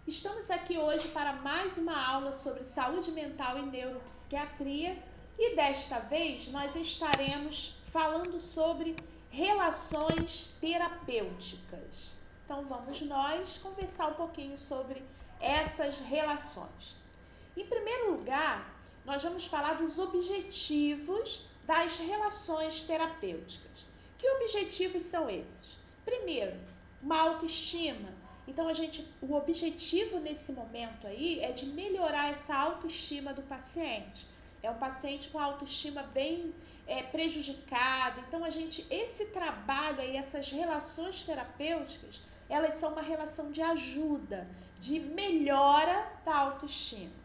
Estamos aqui hoje para mais uma aula sobre saúde mental e neuropsiquiatria e desta vez nós estaremos falando sobre relações terapêuticas. Então vamos nós conversar um pouquinho sobre essas relações. Em primeiro lugar, nós vamos falar dos objetivos das relações terapêuticas. Que objetivos são esses? Primeiro, uma autoestima. Então, o objetivo nesse momento aí é de melhorar essa autoestima do paciente. É um paciente com autoestima bem prejudicada. Então, esse trabalho aí, essas relações terapêuticas, elas são uma relação de ajuda, de melhora da autoestima.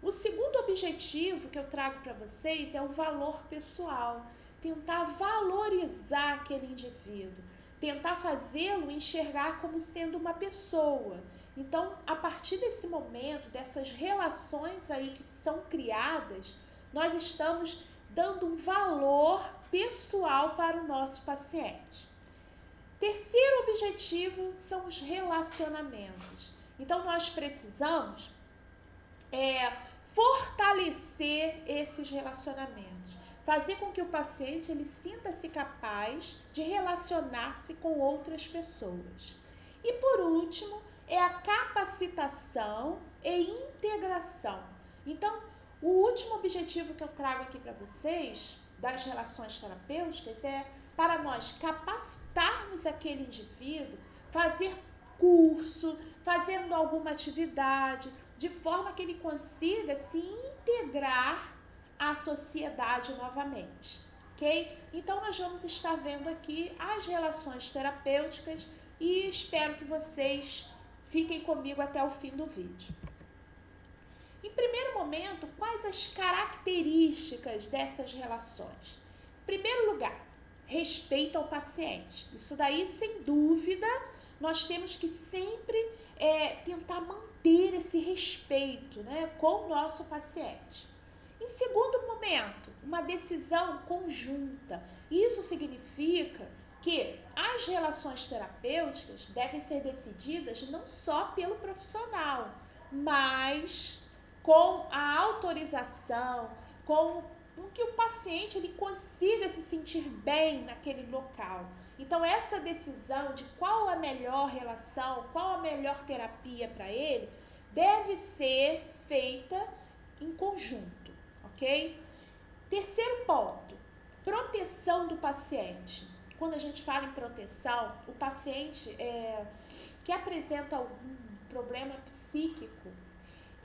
O segundo objetivo que eu trago para vocês é o valor pessoal. Tentar valorizar aquele indivíduo, tentar fazê-lo enxergar como sendo uma pessoa. Então, a partir desse momento, dessas relações aí que são criadas, nós estamos dando um valor pessoal para o nosso paciente. Terceiro objetivo são os relacionamentos. Então, nós precisamos fortalecer esses relacionamentos, fazer com que o paciente ele sinta-se capaz de relacionar-se com outras pessoas. E por último, é a capacitação e integração. Então, o último objetivo que eu trago aqui para vocês das relações terapêuticas é para nós capacitarmos aquele indivíduo, fazer curso, fazendo alguma atividade, de forma que ele consiga se integrar à sociedade novamente, ok? Então, nós vamos estar vendo aqui as relações terapêuticas e espero que vocês fiquem comigo até o fim do vídeo. Em primeiro momento, quais as características dessas relações? Em primeiro lugar, respeito ao paciente. Isso daí, sem dúvida, nós temos que sempre tentar manter esse respeito, né, com o nosso paciente. Em segundo momento, uma decisão conjunta. Isso significa que as relações terapêuticas devem ser decididas não só pelo profissional, mas com a autorização, com que o paciente ele consiga se sentir bem naquele local. Então, essa decisão de qual a melhor relação, qual a melhor terapia para ele, deve ser feita em conjunto, ok? Terceiro ponto, proteção do paciente. Quando a gente fala em proteção, o paciente que apresenta algum problema psíquico,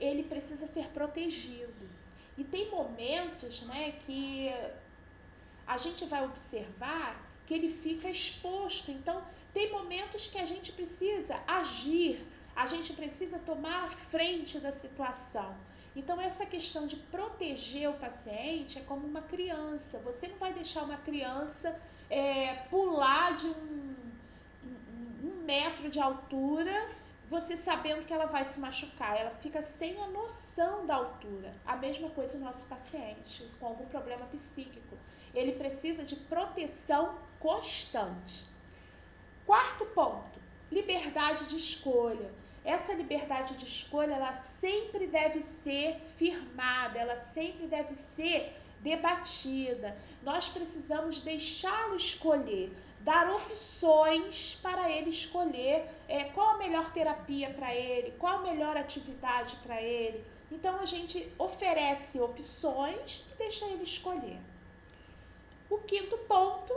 ele precisa ser protegido. E tem momentos, né, que a gente vai observar que ele fica exposto. Então, tem momentos que a gente precisa agir, a gente precisa tomar a frente da situação. Então, essa questão de proteger o paciente é como uma criança. Você não vai deixar uma criança pular de um metro de altura, você sabendo que ela vai se machucar. Ela fica sem a noção da altura. A mesma coisa o nosso paciente com algum problema psíquico. Ele precisa de proteção constante. Quarto ponto, liberdade de escolha. Essa liberdade de escolha, ela sempre deve ser firmada, ela sempre deve ser debatida. Nós precisamos deixá-lo escolher, dar opções para ele escolher qual a melhor terapia para ele, qual a melhor atividade para ele. Então, a gente oferece opções e deixa ele escolher. O quinto ponto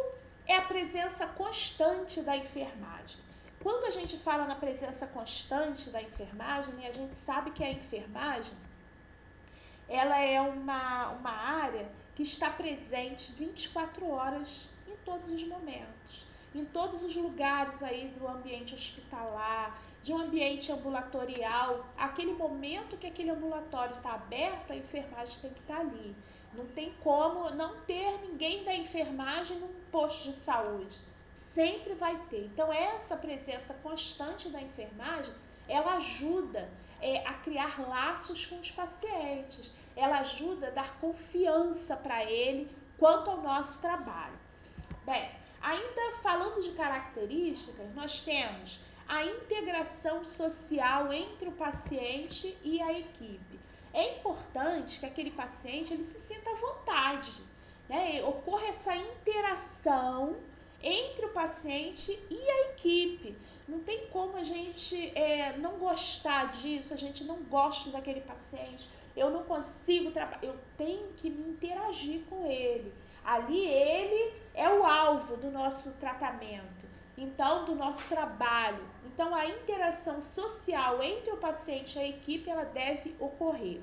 é a presença constante da enfermagem. Quando a gente fala na presença constante da enfermagem, a gente sabe que a enfermagem ela é uma área que está presente 24 horas em todos os momentos, em todos os lugares aí do ambiente hospitalar, de um ambiente ambulatorial. Aquele momento que aquele ambulatório está aberto, a enfermagem tem que estar ali. Não tem como não ter ninguém da enfermagem num posto de saúde. Sempre vai ter. Então, essa presença constante da enfermagem, ela ajuda a criar laços com os pacientes. Ela ajuda a dar confiança para ele quanto ao nosso trabalho. Bem, ainda falando de características, nós temos a integração social entre o paciente e a equipe. É importante que aquele paciente ele se sinta à vontade, né? Ocorra essa interação entre o paciente e a equipe. Não tem como a gente não gostar disso, a gente não gosta daquele paciente, eu não consigo trabalhar, eu tenho que me interagir com ele. Ali ele é o alvo do nosso tratamento, então do nosso trabalho. Então a interação social entre o paciente e a equipe, ela deve ocorrer.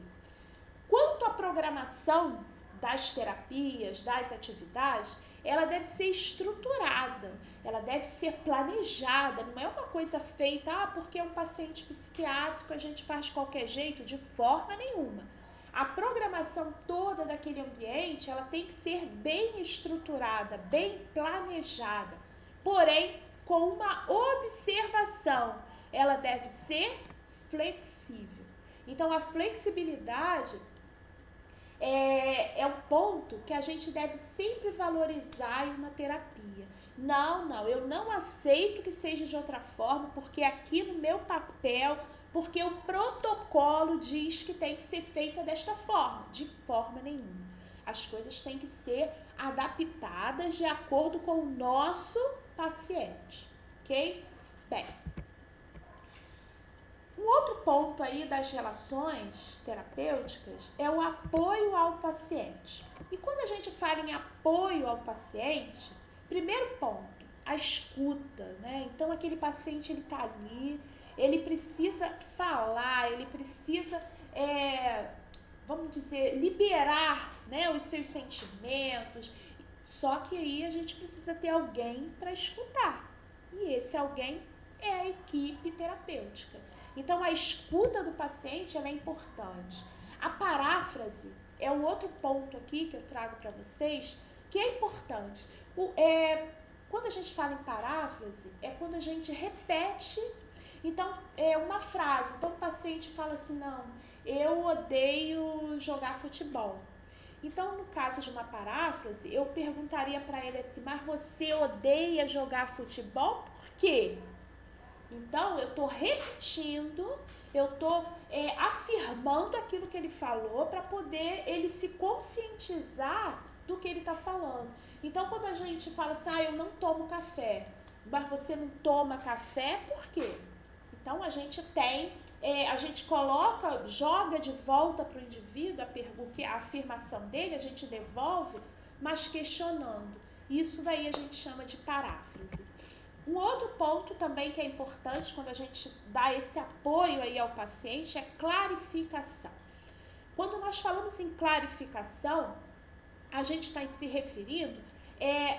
Quanto à programação das terapias, das atividades, ela deve ser estruturada, ela deve ser planejada, não é uma coisa feita, porque é um paciente psiquiátrico, a gente faz de qualquer jeito, de forma nenhuma. A programação toda daquele ambiente, ela tem que ser bem estruturada, bem planejada, porém, com uma observação, ela deve ser flexível. Então, a flexibilidade é um ponto que a gente deve sempre valorizar em uma terapia. Não, eu não aceito que seja de outra forma, porque aqui no meu papel, porque o protocolo diz que tem que ser feita desta forma. De forma nenhuma. As coisas têm que ser adaptadas de acordo com o nosso paciente, ok? Bem, um outro ponto aí das relações terapêuticas é o apoio ao paciente. E quando a gente fala em apoio ao paciente, primeiro ponto, a escuta, né? Então aquele paciente, ele está ali, ele precisa falar, ele precisa, vamos dizer, liberar, né, os seus sentimentos, só que aí a gente precisa ter alguém para escutar. E esse alguém é a equipe terapêutica. Então, a escuta do paciente, ela é importante. A paráfrase é um outro ponto aqui que eu trago para vocês, que é importante. Quando a gente fala em paráfrase, é quando a gente repete, então, uma frase. Então, o paciente fala assim, não, eu odeio jogar futebol. Então, no caso de uma paráfrase, eu perguntaria para ele assim, mas você odeia jogar futebol? Por quê? Então, eu estou repetindo, eu estou afirmando aquilo que ele falou para poder ele se conscientizar do que ele está falando. Então, quando a gente fala assim, eu não tomo café, mas você não toma café, por quê? Então, a gente coloca, joga de volta para o indivíduo a afirmação dele, a gente devolve, mas questionando. Isso daí a gente chama de paráfrase. Um outro ponto também que é importante quando a gente dá esse apoio aí ao paciente é clarificação. Quando nós falamos em clarificação, a gente está se referindo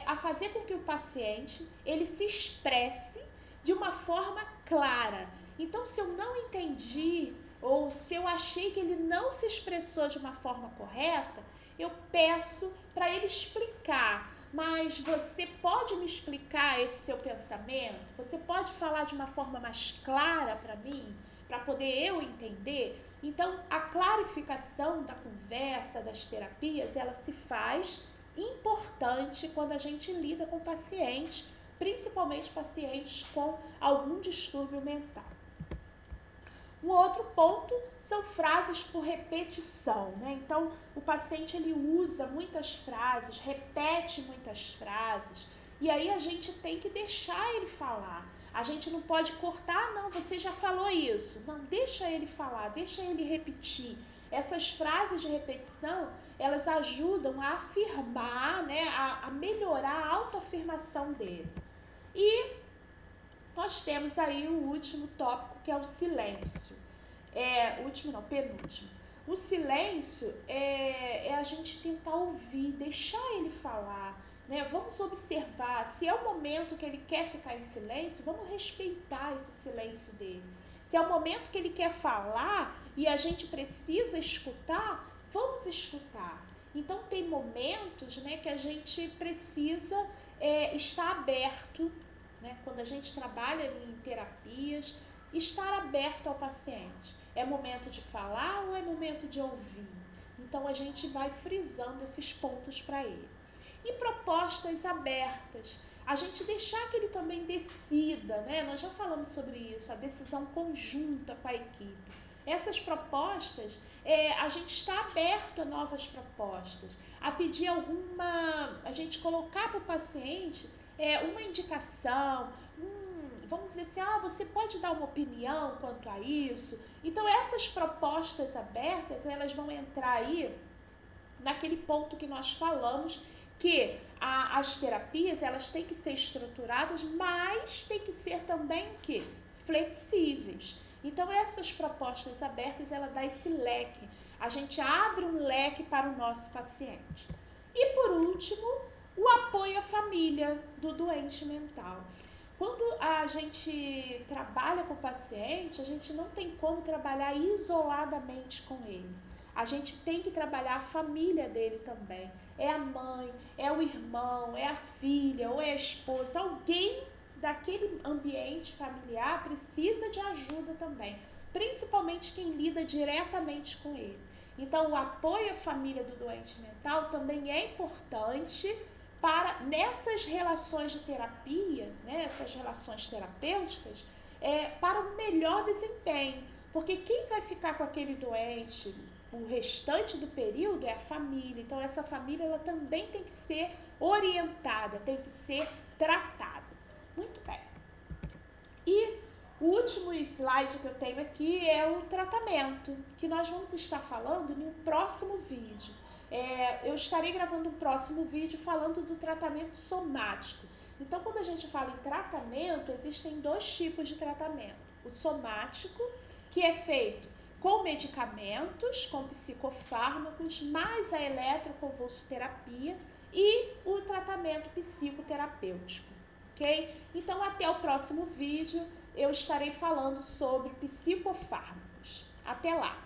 a fazer com que o paciente ele se expresse de uma forma clara. Então, se eu não entendi ou se eu achei que ele não se expressou de uma forma correta, eu peço para ele explicar. Mas você pode me explicar esse seu pensamento? Você pode falar de uma forma mais clara para mim, para poder eu entender? Então, a clarificação da conversa, das terapias, ela se faz importante quando a gente lida com pacientes, principalmente pacientes com algum distúrbio mental. Um outro ponto são frases por repetição, né? Então, o paciente ele usa muitas frases, repete muitas frases, e aí a gente tem que deixar ele falar. A gente não pode cortar, não, você já falou isso. Não, deixa ele falar, deixa ele repetir. Essas frases de repetição, elas ajudam a afirmar, né, a melhorar a autoafirmação dele. E nós temos aí o último tópico, que é o silêncio. Penúltimo. O silêncio é a gente tentar ouvir, deixar ele falar, né? Vamos observar, se é o momento que ele quer ficar em silêncio, vamos respeitar esse silêncio dele. Se é o momento que ele quer falar e a gente precisa escutar, vamos escutar. Então, tem momentos, né, que a gente precisa estar aberto, né, quando a gente trabalha em terapias, estar aberto ao paciente. É momento de falar ou é momento de ouvir? Então, a gente vai frisando esses pontos para ele. E propostas abertas. a gente deixar que ele também decida, né? Nós já falamos sobre isso, a decisão conjunta com a equipe. Essas propostas, a gente está aberto a novas propostas, a pedir a gente colocar para o paciente uma indicação, vamos dizer assim, você pode dar uma opinião quanto a isso. Então, essas propostas abertas, elas vão entrar aí naquele ponto que nós falamos, que as terapias, elas têm que ser estruturadas, mas tem que ser também o quê? Flexíveis. Então, essas propostas abertas, ela dá esse leque. A gente abre um leque para o nosso paciente. E, por último, o apoio à família do doente mental. Quando a gente trabalha com o paciente, a gente não tem como trabalhar isoladamente com ele. A gente tem que trabalhar a família dele também. É a mãe, é o irmão, é a filha ou é a esposa. Alguém daquele ambiente familiar precisa de ajuda também, principalmente quem lida diretamente com ele. Então, o apoio à família do doente mental também é importante para, nessas relações de terapia, né, essas relações terapêuticas, para o melhor desempenho. Porque quem vai ficar com aquele doente o restante do período é a família. Então, essa família ela também tem que ser orientada, tem que ser tratada. Muito bem. E o último slide que eu tenho aqui é o tratamento, que nós vamos estar falando no próximo vídeo. Eu estarei gravando um próximo vídeo falando do tratamento somático. Então, quando a gente fala em tratamento, existem dois tipos de tratamento. O somático, que é feito com medicamentos, com psicofármacos, mais a eletroconvulsoterapia e o tratamento psicoterapêutico, ok? Então, até o próximo vídeo, eu estarei falando sobre psicofármacos. Até lá!